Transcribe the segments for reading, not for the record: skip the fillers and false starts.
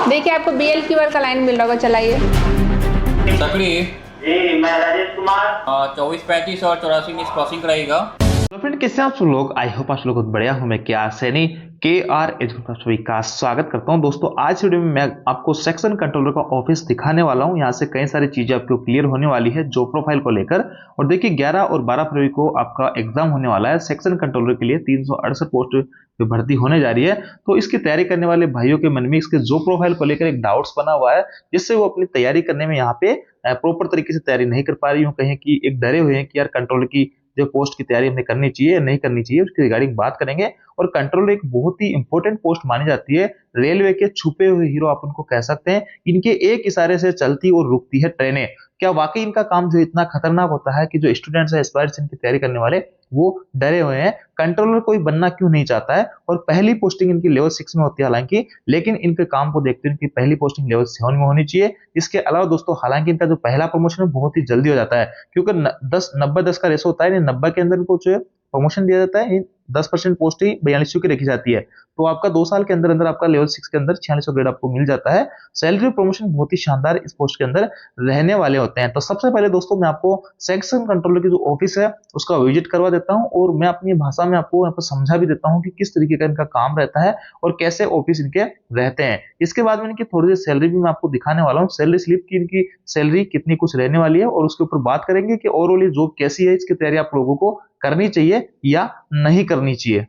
देखिए आपको BL का लाइन मिल रहा होगा, चलाइए। सकड़ी जी मैं राजेश कुमार 2435 और 84 क्रॉसिंग कराएगा। तो फ्रेंड कैसे आप सब लोग, आई होप आप सब लोग बहुत बढ़िया हूं। मैं क्या सैनी KR सभी का स्वागत करता हूं। दोस्तों आज वीडियो में मैं आपको सेक्शन कंट्रोलर का ऑफिस दिखाने वाला हूं। यहां से कई सारी चीजें आपको क्लियर होने वाली है जॉब प्रोफाइल को लेकर। और देखिए 11 और 12 फरवरी को आपका एग्जाम होने वाला है सेक्शन कंट्रोलर के लिए। 368 पोस्ट पे भर्ती होने जा रही है। तो इसकी तैयारी करने वाले भाइयों के मन में इसके जॉब प्रोफाइल को लेकर एक डाउट्स बना हुआ है, जिससे वो अपनी तैयारी करने में यहाँ पे प्रॉपर तरीके से तैयारी नहीं कर पा रही हूँ। कहीं कि एक डरे हुए हैं कि यार कंट्रोलर की जो पोस्ट की तैयारी हमें करनी चाहिए या नहीं करनी चाहिए, उसकी रिगार्डिंग बात करेंगे। और कंट्रोलर एक बहुत ही इंपॉर्टेंट पोस्ट मानी जाती है, रेलवे के छुपे हुए हीरो आप उनको कह सकते हैं। इनके एक इशारे से चलती और रुकती है ट्रेनें। क्या वाकई इनका काम जो इतना खतरनाक होता है कि जो स्टूडेंट्स है, एस्पायर्स इनकी तैयारी करने वाले, वो डरे हुए हैं। कंट्रोलर कोई बनना क्यों नहीं चाहता है? और पहली पोस्टिंग इनकी लेवल 6 में होती है हालांकि, लेकिन इनके काम को देखते हुए इनकी पहली पोस्टिंग लेवल 7 में होनी चाहिए। इसके अलावा दोस्तों हालांकि इनका जो पहला प्रमोशन है बहुत ही जल्दी हो जाता है, क्योंकि 90-10 का रेशो होता है। 90 के अंदर इनको जो प्रमोशन दिया जाता है, 10% पोस्ट ही 4200 की रखी जाती है। तो आपका 2 साल के अंदर अंदर आपका लेवल 6 के अंदर 4600 ग्रेड आपको मिल जाता है। सैलरी प्रमोशन बहुत ही शानदार इस पोस्ट के अंदर रहने वाले होते हैं। तो सबसे पहले दोस्तों मैं आपको सेक्शन कंट्रोलर की जो ऑफिस है उसका विजिट करवा देता हूं, और मैं अपनी भाषा में आपको यहाँ पर समझा भी देता हूं कि किस तरीके का इनका काम रहता है और कैसे ऑफिस इनके रहते हैं। इसके बाद में इनकी थोड़ी देर सैलरी भी मैं आपको दिखाने वाला हूँ, सैलरी स्लिप की इनकी सैलरी कितनी कुछ रहने वाली है, और उसके ऊपर बात करेंगे कि ओवरऑल ये जॉब कैसी है, इसकी तैयारी आप लोगों को करनी चाहिए या नहीं करनी चाहिए।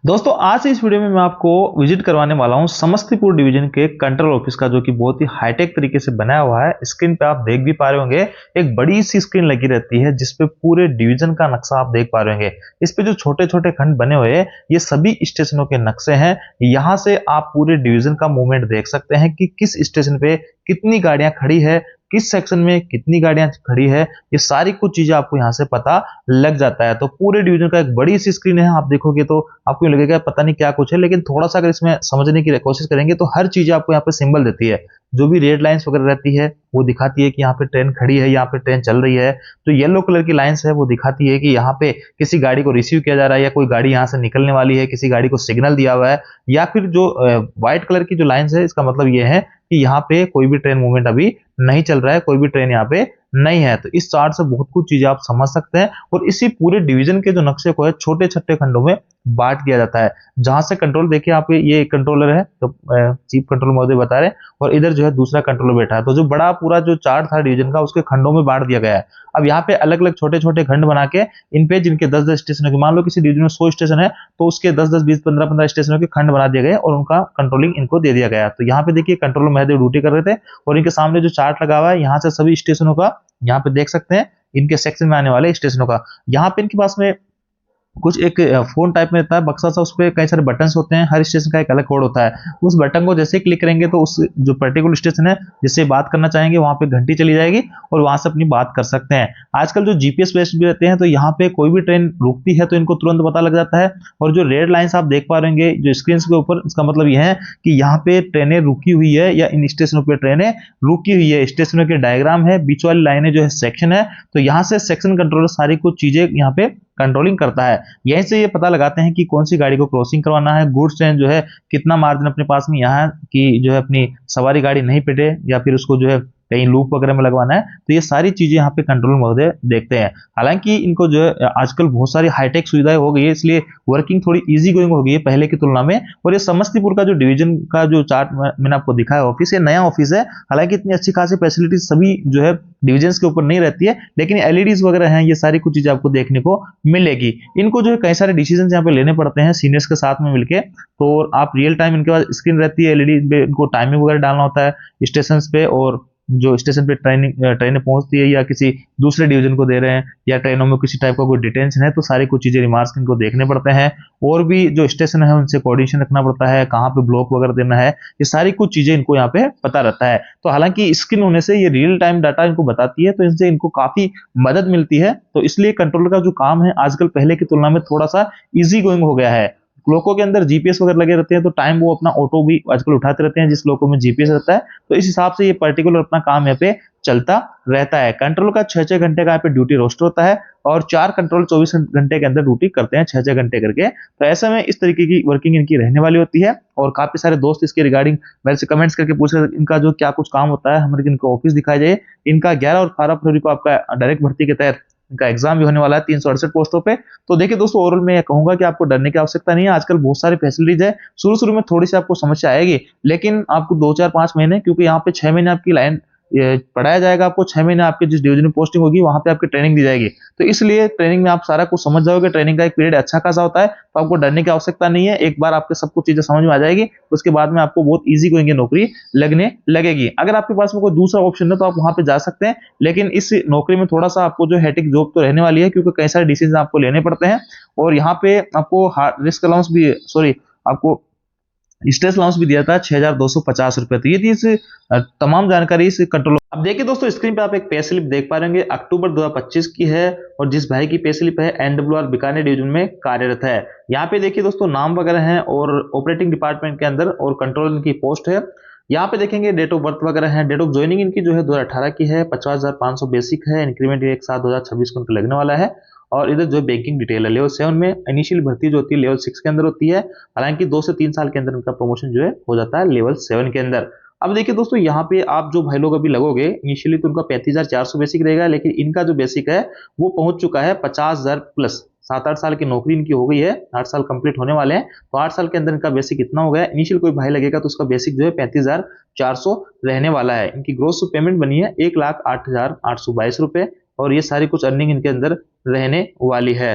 दोस्तों आज इस वीडियो में मैं आपको विजिट करवाने वाला हूं समस्तीपुर डिवीजन के कंट्रोल ऑफिस का, जो कि बहुत ही हाईटेक तरीके से बनाया हुआ है। स्क्रीन पे आप देख भी पा रहे होंगे, एक बड़ी सी स्क्रीन लगी रहती है जिसपे पूरे डिवीजन का नक्शा आप देख पा रहे होंगे। इस पे जो छोटे छोटे खंड बने हुए हैं ये सभी स्टेशनों के नक्शे हैं। यहाँ से आप पूरे डिवीजन का मूवमेंट देख सकते हैं कि किस स्टेशन पे कितनी गाड़ियां खड़ी है, किस सेक्शन में कितनी गाड़ियां खड़ी है, ये सारी कुछ चीजें आपको यहाँ से पता लग जाता है। तो पूरे डिवीजन का एक बड़ी सी स्क्रीन है, आप देखोगे तो आपको लगेगा पता नहीं क्या कुछ है, लेकिन थोड़ा सा अगर इसमें समझने की कोशिश करेंगे तो हर चीज आपको यहाँ पे सिंबल देती है। जो भी रेड लाइंस वगैरह रहती है वो दिखाती है कि यहाँ पे ट्रेन खड़ी है, यहाँ पे ट्रेन चल रही है। जो येलो कलर की लाइंस है वो दिखाती है कि यहाँ पे किसी गाड़ी को रिसीव किया जा रहा है या कोई गाड़ी यहाँ से निकलने वाली है, किसी गाड़ी को सिग्नल दिया हुआ है। या फिर जो व्हाइट कलर की जो लाइंस है इसका मतलब ये है कि यहाँ पे कोई भी ट्रेन मूवमेंट अभी नहीं चल रहा है, कोई भी ट्रेन यहाँ पे नहीं है। तो इस चार्ट से बहुत कुछ चीजें आप समझ सकते हैं। और इसी पूरे डिवीजन के जो नक्शे को है छोटे छोटे खंडों में बांट दिया जाता है। जहां से कंट्रोल देखिए आप, ये कंट्रोलर है तो चीफ कंट्रोलर महोदय बता रहे हैं, और इधर जो है दूसरा कंट्रोलर बैठा है। तो जो बड़ा पूरा जो चार्ट था डिवीजन का उसके खंडों में बांट दिया गया है। अब यहाँ पे अलग अलग छोटे छोटे खंड बना के इन पे जिनके 10-10 स्टेशन की, मान लो किसी डिवीजन में 100 स्टेशन है तो उसके 10-10, 20, 15-15 स्टेशनों के खंड बना दिए गए और उनका कंट्रोलिंग इनको दे दिया गया। तो यहाँ पे देखिए कंट्रोलर महोदय ड्यूटी कर रहे थे, और इनके सामने जो चार्ट लगा हुआ है यहाँ से सभी स्टेशनों का यहाँ पे देख सकते हैं, इनके सेक्शन में आने वाले स्टेशनों का। यहाँ पे इनके पास में कुछ एक फोन टाइप में रहता है बक्सा सा, उस पर कई सारे बटन्स होते हैं, हर स्टेशन का एक अलग कोड होता है। उस बटन को जैसे क्लिक करेंगे तो उस जो पर्टिकुलर स्टेशन है जिससे बात करना चाहेंगे वहां पे घंटी चली जाएगी और वहां से अपनी बात कर सकते हैं। आजकल जो जीपीएस बेस्ड भी रहते हैं तो यहाँ पे कोई भी ट्रेन रुकती है तो इनको तुरंत पता लग जाता है। और जो रेड लाइन्स आप देख पा रहे होंगे जो स्क्रीन के ऊपर, इसका मतलब यह है कि यहाँ पे ट्रेनें रुकी हुई है या इन स्टेशनों पर ट्रेनें रुकी हुई है। स्टेशनों के डायग्राम है, बीच वाली लाइनें जो है सेक्शन है। तो यहाँ से सेक्शन कंट्रोलर सारी कुछ चीजें यहाँ पे कंट्रोलिंग करता है। यहीं से ये पता लगाते हैं कि कौन सी गाड़ी को क्रॉसिंग करवाना है, गुड्स ट्रेन जो है कितना मार्जिन अपने पास में यहाँ की जो है अपनी सवारी गाड़ी नहीं पिटे, या फिर उसको जो है कहीं लूप वगैरह में लगवाना है। तो ये सारी चीजें यहाँ पे कंट्रोलर महोदय देखते हैं। हालांकि इनको जो है आजकल बहुत सारी हाईटेक सुविधाएं हो गई है, इसलिए वर्किंग थोड़ी इजी गोइंग हो गई है पहले की तुलना में। और ये समस्तीपुर का जो डिवीजन का जो चार्ट मैंने आपको दिखाया ऑफिस, ये नया ऑफिस है। हालांकि इतनी अच्छी खासी फैसिलिटी सभी जो है डिवीजन के ऊपर नहीं रहती है, लेकिन एलईडीज वगैरह हैं, ये सारी कुछ चीजें आपको देखने को मिलेगी। इनको जो है कई सारे डिसीजन यहाँ पे लेने पड़ते हैं सीनियर्स के साथ में मिलके। तो आप रियल टाइम इनके पास स्क्रीन रहती है, एलईडी पे इनको टाइमिंग वगैरह डालना होता है स्टेशन पे, और जो स्टेशन पे ट्रेनें पहुंचती है या किसी दूसरे डिवीजन को दे रहे हैं या ट्रेनों में किसी टाइप का कोई डिटेंशन है, तो सारी कुछ चीजें रिमार्क्स इनको देखने पड़ते हैं। और भी जो स्टेशन है उनसे कोऑर्डिनेशन रखना पड़ता है, कहाँ पे ब्लॉक वगैरह देना है, ये सारी कुछ चीजें इनको यहाँ पे पता रहता है। तो हालांकि स्क्रीन होने से ये रियल टाइम डाटा इनको बताती है, तो इनसे इनको काफी मदद मिलती है। तो इसलिए कंट्रोलर का जो काम है आजकल पहले की तुलना में थोड़ा सा इजी गोइंग हो गया है। लोगों के अंदर जीपीएस वगैरह लगे रहते हैं, तो टाइम वो अपना ऑटो भी आजकल उठाते रहते हैं जिस लोगों में जीपीएस रहता है। तो इस हिसाब से ये पर्टिकुलर अपना काम यहाँ पे चलता रहता है। कंट्रोल का 6-6 घंटे का यहाँ पे ड्यूटी रोस्टर होता है और 4 कंट्रोल 24 घंटे के अंदर ड्यूटी करते हैं 6-6 घंटे करके। तो ऐसे में इस तरीके की वर्किंग इनकी रहने वाली होती है। और काफी सारे दोस्त इसके रिगार्डिंग मेरे से कमेंट्स करके पूछ रहे इनका जो क्या कुछ काम होता है, हमारे इनको ऑफिस दिखाया जाए। इनका 11 और 12 फरवरी को आपका डायरेक्ट भर्ती के तहत इनका एग्जाम भी होने वाला है 368 पोस्टों पे। तो देखिए दोस्तों, ओवरऑल मैं कहूंगा कि आपको डरने की आवश्यकता नहीं है। आजकल बहुत सारी फैसिलिटीज है, शुरू में थोड़ी सी आपको समस्या आएगी, लेकिन आपको 2-4-5 महीने, क्योंकि यहाँ पे 6 महीने आपकी लाइन पढ़ाया जाएगा, आपको 6 महीने आपके जिस डिवीजन में पोस्टिंग होगी वहां पे आपकी ट्रेनिंग दी जाएगी। तो इसलिए ट्रेनिंग में आप सारा कुछ समझ जाओगे। ट्रेनिंग का एक पीरियड अच्छा खासा होता है, तो आपको डरने की आवश्यकता नहीं है। एक बार आपके सब कुछ चीजें समझ में आ जाएगी, उसके बाद में आपको बहुत ईजी गोइंग नौकरी लगने लगेगी। अगर आपके पास में कोई दूसरा ऑप्शन है तो आप वहां पे जा सकते हैं, लेकिन इस नौकरी में थोड़ा सा आपको जो हेटिक जॉब तो रहने वाली है, क्योंकि कई सारे डिसीजन आपको लेने पड़ते हैं। और यहाँ पे आपको रिस्क अलाउंस भी, आपको स्ट्रेस अलाउंस भी दिया था 6,250 रुपए। तो ये थी इस तमाम जानकारी इस कंट्रोल। अब देखिए दोस्तों, स्क्रीन पे आप एक पे स्लिप देख पा रहे होंगे, अक्टूबर 2025 की है और जिस भाई की पे स्लिप है एनडब्ल्यूआर बीकानेर डिवीजन में कार्यरत है। यहाँ पे देखिए दोस्तों, नाम वगैरह है और ऑपरेटिंग डिपार्टमेंट के अंदर और कंट्रोल इनकी पोस्ट है। यहाँ पे देखेंगे डेट ऑफ बर्थ वगैरह है। डेट ऑफ ज्वाइनिंग इनकी जो है 2018 की है, 50,500 बेसिक है। इंक्रीमेंट 1/7/2026 को लगने वाला है। और इधर जो बैंकिंग डिटेल है, लेवल 7 में इनिशियल भर्ती जो होती है लेवल 6 के अंदर होती है। हालांकि 2 से 3 साल के अंदर इनका प्रमोशन जो है हो जाता है लेवल 7 के अंदर। अब देखिए दोस्तों, यहाँ पे आप जो भाई लोग अभी लगोगे, इनिशियली तो उनका 35,400 बेसिक रहेगा, लेकिन इनका जो बेसिक है वो पहुंच चुका है 50,000 प्लस। 7-8 साल की नौकरी इनकी हो गई है, 8 साल कंप्लीट होने वाले हैं, तो 8 साल के अंदर इनका बेसिक इतना हो गया। इनिशियल कोई भाई लगेगा तो उसका बेसिक जो है 35,400 रहने वाला है। इनकी ग्रोस पेमेंट बनी है 1,08,822 रुपए और ये सारी कुछ अर्निंग इनके अंदर रहने वाली है।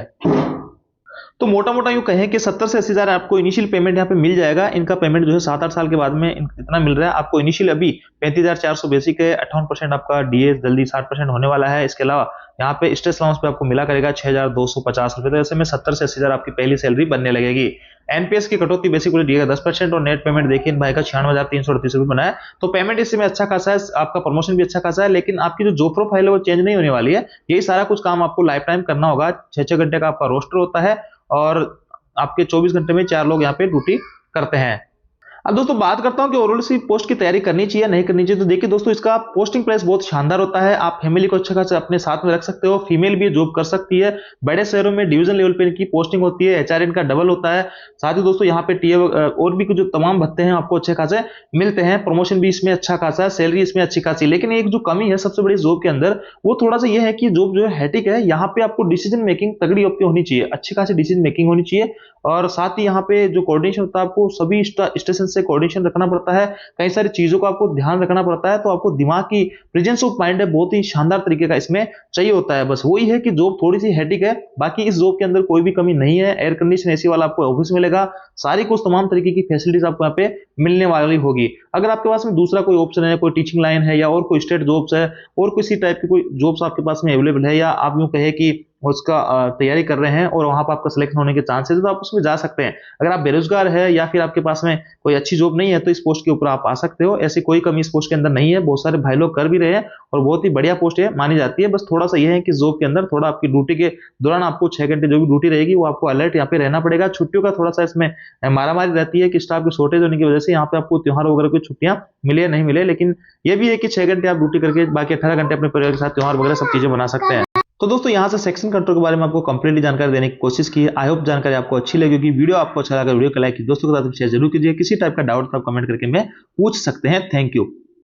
तो मोटा मोटा यूं कहें कि 70 से 80,000 आपको इनिशियल पेमेंट यहाँ पे मिल जाएगा। इनका पेमेंट जो है 7-8 साल के बाद में इतना मिल रहा है आपको। इनिशियल अभी 35,400 बेसिक है, 58% आपका डीए जल्दी 60% होने वाला है। इसके अलावा यहाँ पे स्ट्रेस अलाउंस पे आपको मिला करेगा 6,250 रुपए। तो ऐसे में 70 से 80,000 आपकी पहली सैलरी बनने लगेगी। एनपीएस की कटौती बेसिक डीए का 10% और नेट पेमेंट देखिए भाई का 96,338 रुपए बना है। तो पेमेंट इसमें अच्छा खासा है, आपका प्रमोशन भी अच्छा खासा है, लेकिन आपकी जो जॉब प्रोफाइल है वो चेंज नहीं होने वाली है। यही सारा कुछ काम आपको लाइफ टाइम करना होगा। 6-6 घंटे का आपका रोस्टर होता है और आपके 24 घंटे में 4 लोग यहाँ पे ड्यूटी करते हैं। अब दोस्तों बात करता हूं कि ओवरऑल सी पोस्ट की तैयारी करनी चाहिए नहीं करनी चाहिए। तो देखिए दोस्तों, इसका पोस्टिंग प्राइस बहुत शानदार होता है। आप फैमिली को अच्छा खासा अपने साथ में रख सकते हो। फीमेल भी जॉब कर सकती है। बड़े शहरों में डिवीजन लेवल पे इनकी पोस्टिंग होती है, एचआर इनका डबल होता है। साथ ही दोस्तों यहाँ पे टीए और भी जो तमाम भत्ते हैं आपको अच्छे खासे मिलते हैं। प्रमोशन भी इसमें अच्छा खासा है, सैलरी इसमें अच्छी खासी। लेकिन एक जो कमी है सबसे बड़ी जॉब के अंदर, वो थोड़ा सा ये है कि जॉब जो है हेटिक है। यहाँ पे आपको डिसीजन मेकिंग तगड़ी आपकी होनी चाहिए, अच्छी खासी डिसीजन मेकिंग होनी चाहिए। और साथ ही यहाँ पे जो कोऑर्डिनेशन होता है, आपको सभी स्टेशन से कोऑर्डिनेशन रखना पड़ता है। कई सारी चीजों को आपको ध्यान रखना पड़ता है। तो आपको दिमाग की प्रेजेंस ऑफ माइंड है बहुत ही शानदार तरीके का इसमें चाहिए होता है। बस वही है कि जॉब थोड़ी सी हेटिक है, बाकी इस जॉब के अंदर कोई भी कमी नहीं है। एयर कंडीशन एसी वाला आपको ऑफिस मिलेगा, सारी कुछ तमाम तरीके की फैसिलिटीज आपको यहाँ पे मिलने वाली होगी। अगर आपके पास में दूसरा कोई ऑप्शन है, कोई टीचिंग लाइन है या और कोई स्टेट जॉब्स है और किसी टाइप की कोई जॉब्स आपके पास में अवेलेबल है, या आप यूं कहे कि उसका तैयारी कर रहे हैं और वहां पर आपका सिलेक्शन होने के चांसेस है, तो आप उसमें जा सकते हैं। अगर आप बेरोजगार है या फिर आपके पास में कोई अच्छी जॉब नहीं है, तो इस पोस्ट के ऊपर आप आ सकते हो। ऐसी कोई कमी इस पोस्ट के अंदर नहीं है। बहुत सारे भाई लोग कर भी रहे हैं और बहुत ही बढ़िया पोस्ट है, मानी जाती है। बस थोड़ा सा यह है कि जॉब के अंदर थोड़ा आपकी ड्यूटी के दौरान आपको 6 घंटे जो भी ड्यूटी रहेगी वो आपको अलर्ट यहाँ पे रहना पड़ेगा। छुट्टियों का थोड़ा सा इसमें मारामारी रहती है कि स्टाफ की शॉर्टेज होने की वजह से यहाँ पे आपको त्योहार वगैरह की छुट्टियां मिले या नहीं मिले। लेकिन ये भी है कि 6 घंटे आप ड्यूटी करके बाकी 18 घंटे अपने परिवार के साथ त्योहार वगैरह सब चीजें बना सकते हैं। तो दोस्तों यहाँ से सेक्शन कंट्रोल के बारे में आपको कंप्लीटली जानकारी देने की कोशिश की है। आई होप जानकारी आपको अच्छी लगेगी। वीडियो आपको अच्छा लगा, वीडियो को लाइक कीजिए, दोस्तों के साथ शेयर जरूर कीजिए। किसी टाइप का डाउट तो आप कमेंट करके मैं पूछ सकते हैं। Thank you.